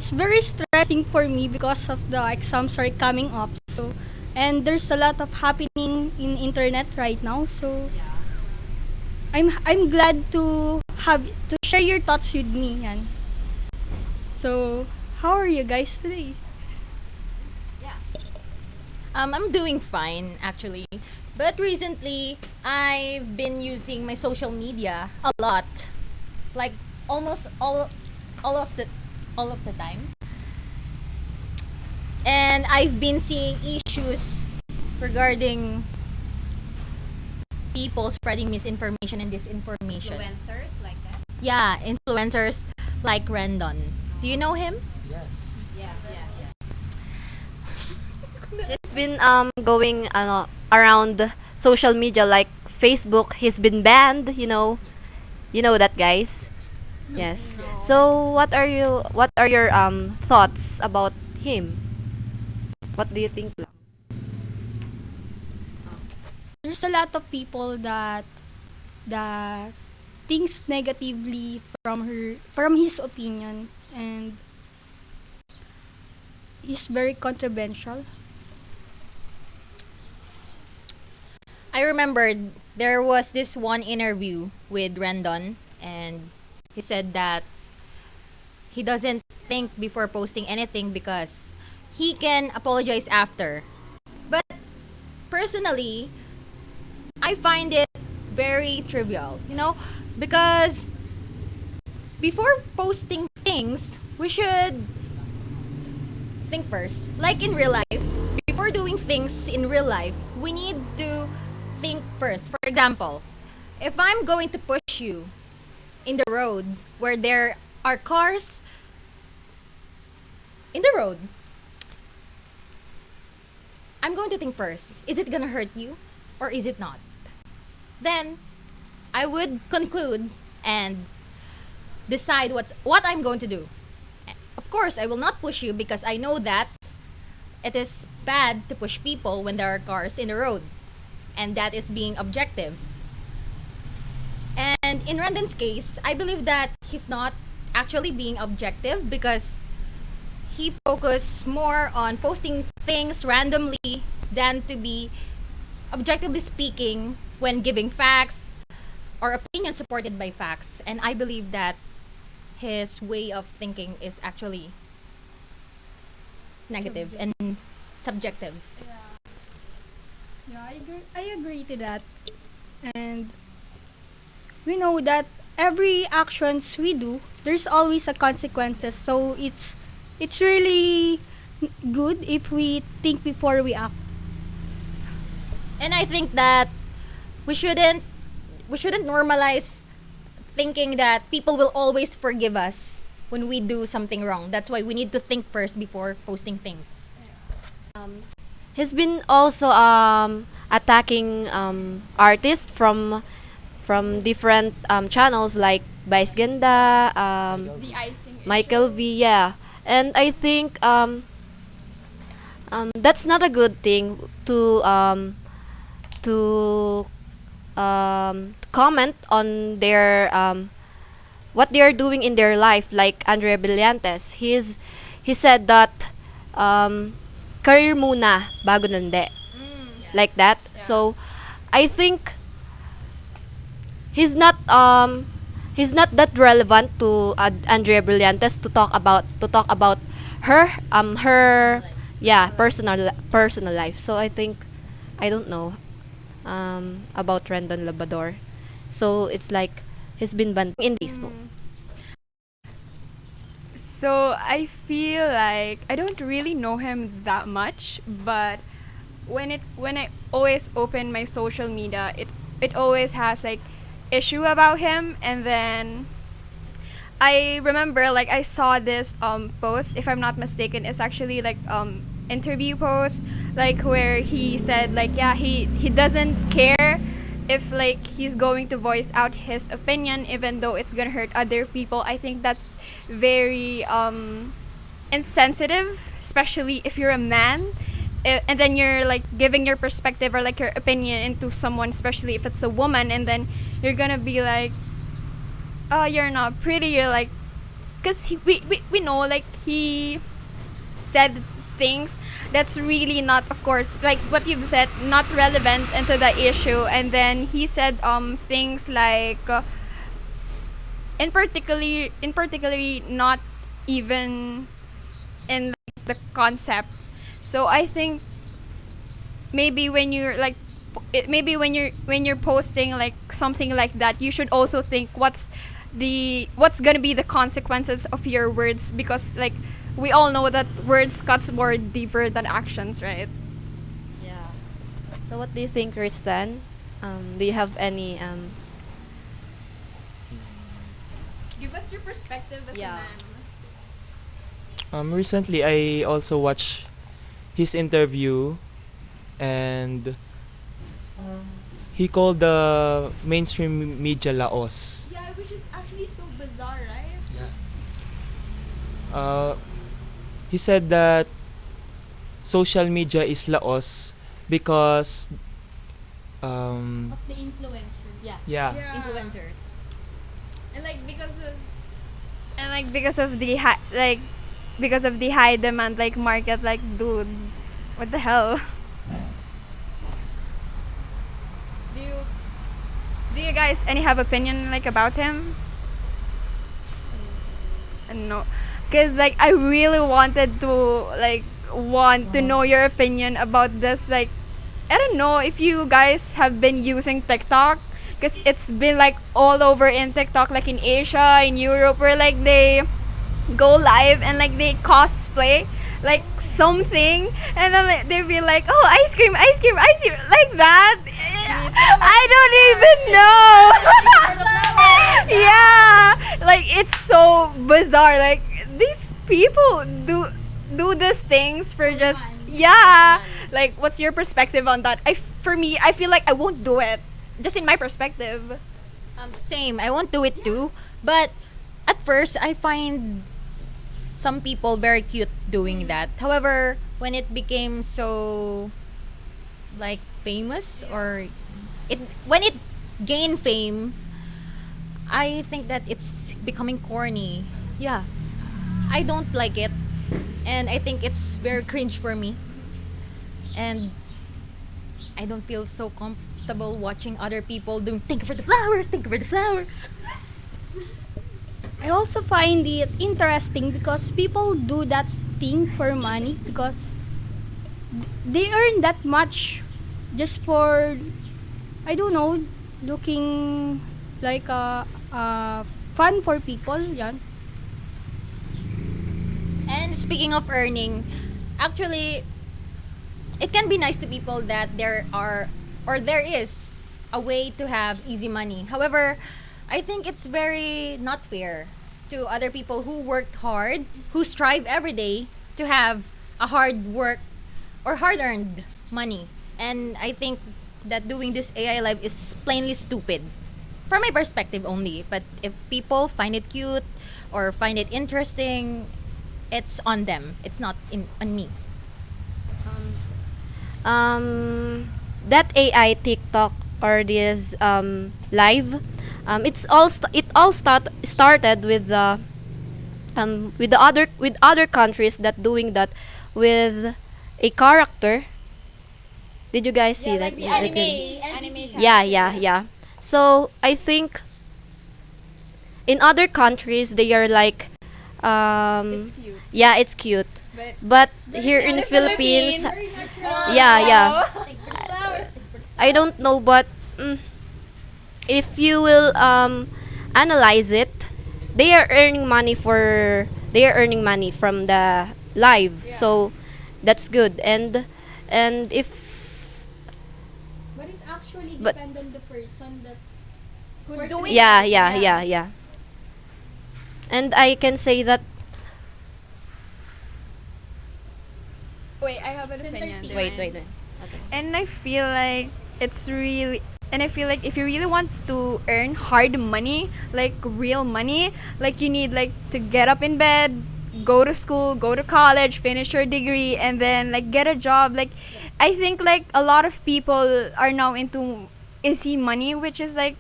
it's very stressing for me because of the exams are coming up. So, and there's a lot of happening in internet right now. So, I'm glad to have to share your thoughts with me. Yan. So, how are you guys today? I'm doing fine actually. But recently, I've been using my social media a lot. Like almost all of the all of the time. And I've been seeing issues regarding people spreading misinformation and disinformation. Influencers like that. Yeah, influencers like Rendon. Do you know him? Yes. Yeah, yeah, He's been going around social media like Facebook. He's been banned. You know that, guys. Yes. So what are your thoughts about him? What do you think? There's a lot of people that thinks negatively from his opinion, and is very controversial. I remembered there was this one interview with Rendon, and he said that he doesn't think before posting anything because he can apologize after. But personally, I find it very trivial, because before posting things, we should think first. Like in real life, before doing things in real life, we need to think first. For example, if I'm going to push you in the road where there are cars in the road, I'm going to think first. Is it gonna hurt you or is it not? Then I would conclude and decide what I'm going to do. Of course, I will not push you because I know that it is bad to push people when there are cars in the road, and that is being objective. And in Randon's case, I believe that he's not actually being objective because he focused more on posting things randomly than to be objectively speaking when giving facts or opinions supported by facts. And I believe that his way of thinking is actually negative and subjective. Yeah, I agree to that. And we know that every actions we do, there's always a consequences. So it's really good if we think before we act. And I think that we shouldn't normalize thinking that people will always forgive us when we do something wrong. That's why we need to think first before posting things. He's been also attacking artists from different channels like Vice Ganda, The icing Michael V. Yeah, and I think that's not a good thing to comment on their what they are doing in their life. Like Andrea Brillantes, he said that career muna bago nande, like that. So I think he's not that relevant to Andrea Brillantes to talk about her yeah, personal life. So I think I don't know about Rendon Labrador. So it's like he's been banned in Facebook. So I feel like I don't really know him that much, but when I always open my social media, it always has like issue about him. And then I remember like I saw this post, if I'm not mistaken, it's actually like interview post, like where he said like, yeah, he doesn't care if like he's going to voice out his opinion even though it's gonna hurt other people. I think that's very insensitive, especially if you're a man, and then you're like giving your perspective or like your opinion into someone, especially if it's a woman, and then you're gonna be like, oh, you're not pretty, you're like because we know like he said things that's really not, of course, like what you've said, not relevant into the issue. And then he said things like in particularly not even in like, the concept. So I think maybe when you're like maybe when you're posting like something like that, you should also think what's gonna be the consequences of your words, because like we all know that words cuts more deeper than actions, right? Yeah. So what do you think, Tristan? Do you have any Give us your perspective as Yeah. a man. Recently, I also watched his interview, and he called the mainstream media laos. Yeah, which is actually so bizarre, right? He said that social media is laos because Of the influencer. Yeah. yeah, Influencers. And like because of the high demand like market, like dude, what the hell? Do you guys any have opinion like about him? No, because like I really wanted to want to know your opinion about this. Like, I don't know if you guys have been using TikTok, because it's been like all over in TikTok, like in Asia, in Europe, where like they go live and like they cosplay like something, and then like, they'll be like, oh, ice cream, like that. I don't even know. Yeah, like it's so bizarre. Like these people do these things for just yeah. Like, what's your perspective on that? For me, I feel like I won't do it. Just in my perspective. Same. I won't do it too. But at first, I find some people very cute doing that. However, when it became so like famous, or when it gained fame, I think that it's becoming corny. Yeah. I don't like it. And I think it's very cringe for me. And I don't feel so comfortable watching other people doing thank you for the flowers, thank you for the flowers. I also find it interesting because people do that thing for money, because they earn that much just for, I don't know, looking like fun for people. Yan. And speaking of earning, actually, it can be nice to people that there is a way to have easy money. However, I think it's very not fair to other people who worked hard, who strive every day to have a hard work or hard earned money. And I think that doing this AI live is plainly stupid. From my perspective only. But if people find it cute or find it interesting, it's on them. It's not on me. That AI TikTok or this live, it all started with the other countries that doing that with a character. Did you guys see that? Yeah. So I think in other countries they are like It's cute. yeah, it's cute. But here in the Philippines, yeah. I don't know, but if you will analyze it, they are earning money from the live. Yeah. So that's good. And if But it actually But- depends on the person that Who's doing yeah. And I can say that Wait, I have an opinion. Wait. okay. And I feel like if you really want to earn hard money, like real money, like you need like to get up in bed, go to school, go to college, finish your degree, and then like get a job. Like I think like a lot of people are now into easy money, which is like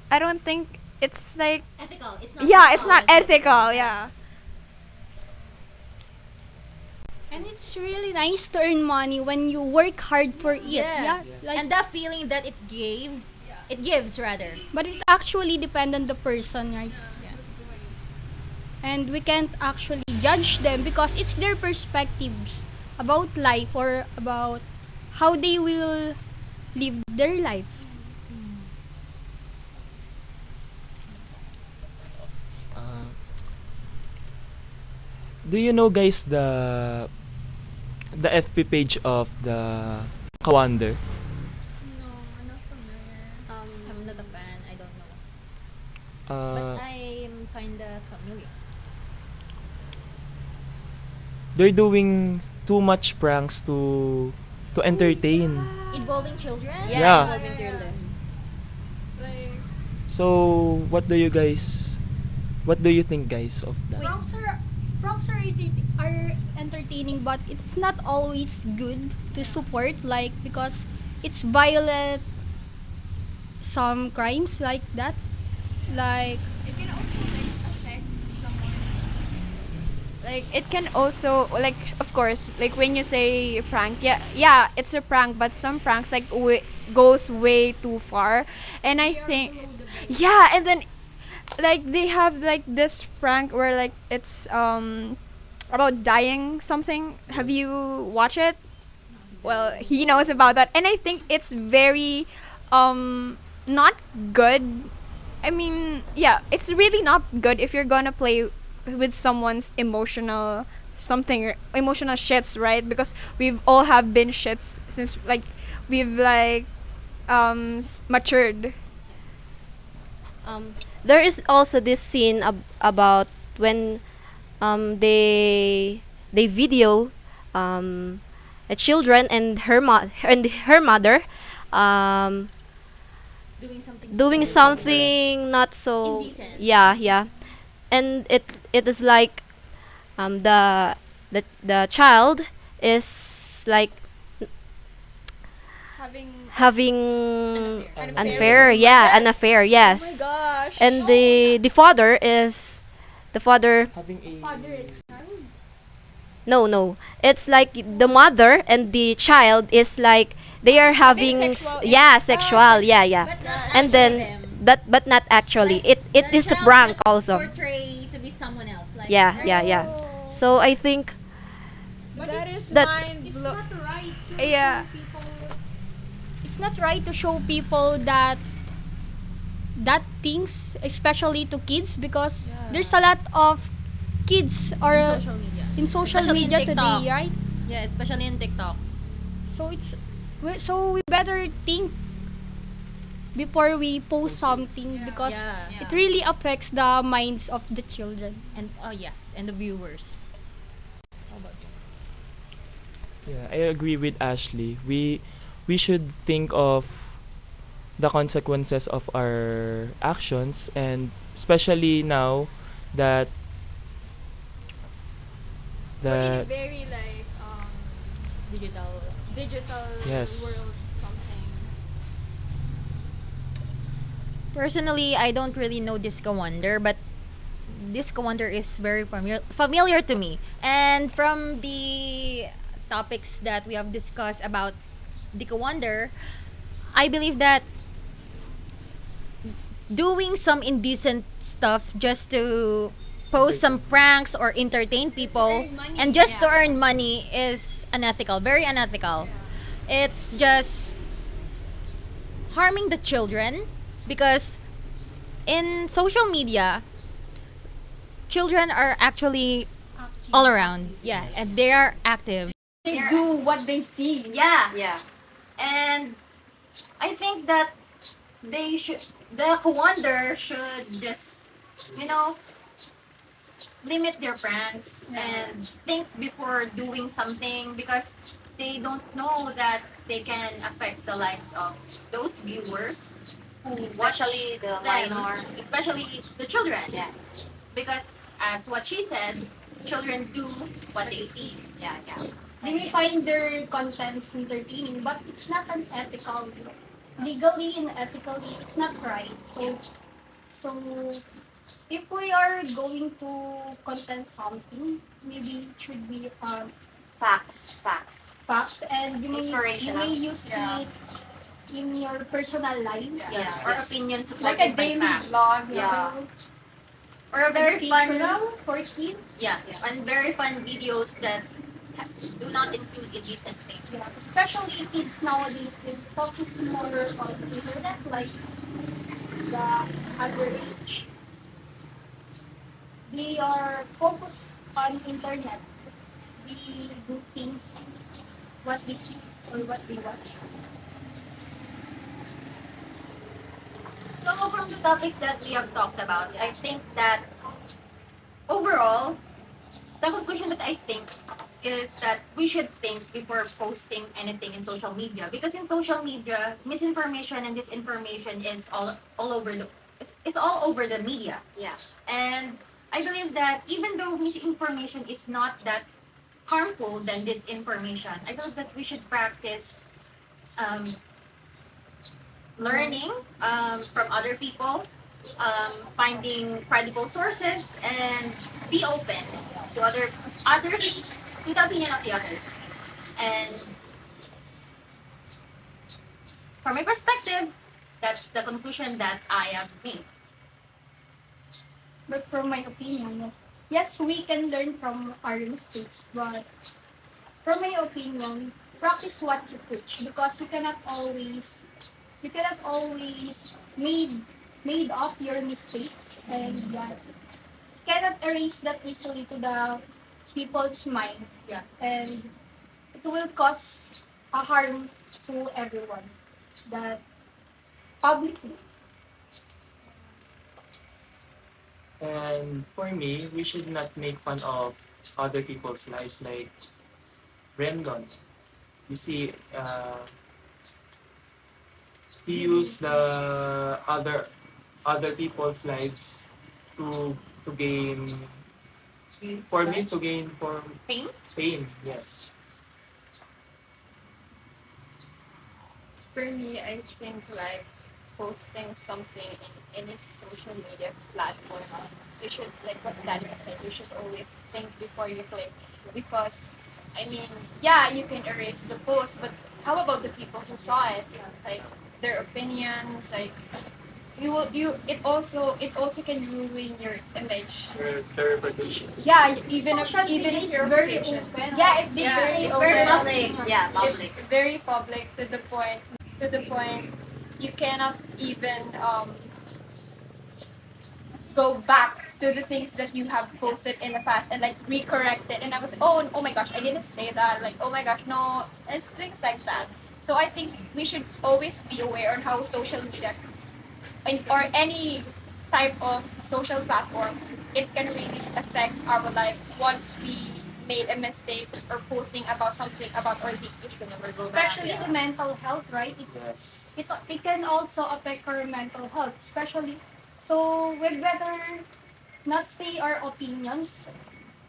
I don't think it's like Ethical. It's it's not ethical. Yeah. And it's really nice to earn money when you work hard for it. Yeah. Like, And the feeling that it gives rather. but it actually depends on the person, right? Yeah. And we can't actually judge them because it's their perspectives about life or about how they will live their life. Uh, do you know guys the FB page of the Kawander? I'm not a fan, I don't know. Uh, But I'm kinda familiar. they're doing too much pranks to entertain. Involving children? Yeah. Involving children. So what do you think guys of that? Pranks are entertaining, but it's not always good to support, like, because it's violent some crimes like that. Like, It can also like affect someone. Like it can also like of course like when you say prank, yeah, it's a prank, but some pranks like goes way too far, and I think yeah, and then like they have like this prank where like it's about dying something. Have you watched it? Well, he knows about that, and I think it's very not good. I mean, yeah, it's really not good if you're gonna play with someone's emotional something, emotional shits, right? Because we've all have been shits since like we've like matured. There is also this scene about when they video a children and her mother um, doing something not so Indecent. yeah, and it is like the child is like having an affair, yeah, an affair, yes. Gosh. And the father is the father. Having a No, it's like the mother and the child is like they are having sexual yeah, sexual, yeah. But not And then actually them. that, but not actually, it The is a child prank just also. portray to be someone else. Like, Yeah, right? yeah. So I think That is That's- mind it's blow. not right to Yeah. show people. It's not right to show people that things, especially to kids, because there's a lot of kids or In social media. in social Especially in media TikTok. today, right? Yeah, especially in TikTok. So we better think before we post something because Yeah. it really affects the minds of the children. And and the viewers. How about you? Yeah, I agree with Ashley. We should think of the consequences of our actions, and especially now that We're in a that very like digital Yes. world something. Personally, I don't really know Disco Wonder, but Disco Wonder is very familiar to me. And from the topics that we have discussed about Disco Wonder, I believe that doing some indecent stuff just to post some pranks or entertain people and just to earn money is unethical, very unethical. It's just harming the children because in social media children are actually all around, yeah, and they are active. They do what they see. Yeah, and I think that the Wonder should just, you know, limit their pranks and think before doing something because they don't know that they can affect the lives of those viewers who Especially watch the them, minor. especially the children. Yeah. Because as what she said, children do what they see. Yeah. They may find their contents entertaining, but it's not unethical. Legally and ethically, it's not right. So if we are going to content something, maybe it should be facts. facts, and you may Inspirational. use it in your personal lives. Yeah. Or opinions Like a supported by daily facts. vlog. Yeah. Or a very fun, Educational for kids. yeah, and very fun videos that do not include indecent things. Yeah, especially kids nowadays is focusing more on internet, like the other age. They are focused on internet. They do things what they see or what they watch. So from the topics that we have talked about, I think that overall, the conclusion that I think is that we should think before posting anything in social media, because in social media, misinformation and disinformation is all over the it's all over the media. Yeah. And I believe that even though misinformation is not that harmful than disinformation, I believe that we should practice um, learning from other people, finding credible sources, and be open to others, to the opinion of the others. And from my perspective, that's the conclusion that I have made. But from my opinion, yes, we can learn from our mistakes, but from my opinion, practice what you preach, because you cannot always made up your mistakes, and that cannot erase that easily to the people's mind. Yeah. And it will cause a harm to everyone. That publicly. And for me, we should not make fun of other people's lives, like Rendon. You see, he used the other people's lives to gain, for me, to gain for Pain? yes. For me, I think like posting something in any social media platform, you should, like what Danica said, you should always think before you click. Because, I mean, yeah, you can erase the post, but how about the people who saw it? Like their opinions, like it also can ruin your image. Their reputation. Yeah, even if Social even media if is your very reputation. open. Yeah, it's Yeah, very It's open. very public. Yeah, It's public. very public to the point you cannot even go back to the things that you have posted in the past and like recorrect it. And I was, oh my gosh, I didn't say that. Like, oh my gosh, no, and things like that. So I think we should always be aware on how social media or any type of social platform, it can really affect our lives once we made a mistake or posting about something about our issue. Especially the mental health, right? Yes. It can also affect our mental health, especially. So we'd better not say our opinions,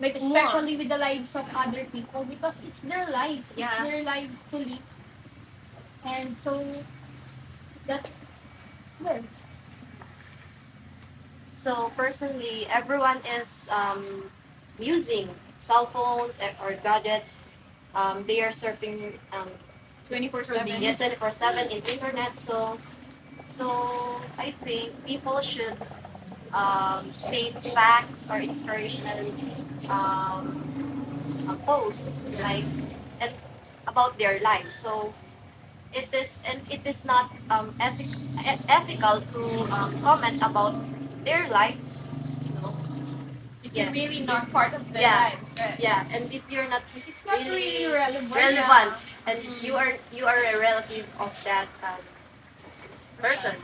Like especially with the lives of other people, because it's their lives. It's Yeah. their lives to live. And so that, well, So personally, everyone is using cell phones or gadgets. They are surfing 24/7. yeah, 24/7 in internet. So I think people should state facts or inspirational posts like and about their lives. So it is not ethical to comment about their lives. You know, If Yeah. you're really not part of their Yeah. lives, right? yeah, and if you're not it's not really relevant. relevant and you are a relative of that person,